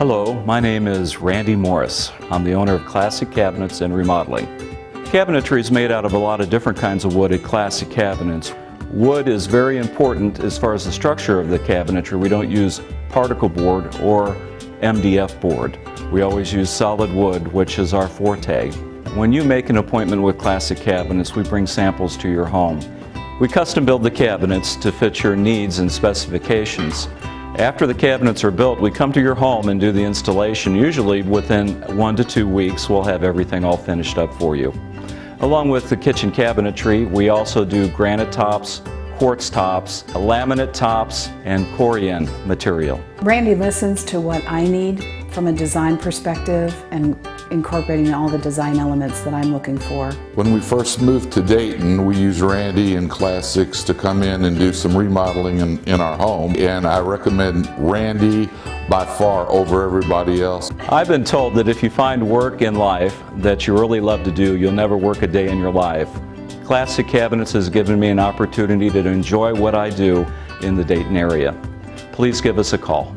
Hello, my name is Randy Morris. I'm the owner of Classic Cabinets and Remodeling. Cabinetry is made out of a lot of different kinds of wood at Classic Cabinets. Wood is very important as far as the structure of the cabinetry. We don't use particle board or MDF board. We always use solid wood, which is our forte. When you make an appointment with Classic Cabinets, we bring samples to your home. We custom build the cabinets to fit your needs and specifications. After the cabinets are built, we come to your home and do the installation. Usually within 1 to 2 weeks, we'll have everything all finished up for you. Along with the kitchen cabinetry, we also do granite tops, quartz tops, laminate tops, and corian material. Randy listens to what I need from a design perspective and incorporating all the design elements that I'm looking for. When we first moved to Dayton, we used Randy and Classics to come in and do some remodeling in our home, and I recommend Randy by far over everybody else. I've been told that if you find work in life that you really love to do, you'll never work a day in your life. Classic Cabinets has given me an opportunity to enjoy what I do in the Dayton area. Please give us a call.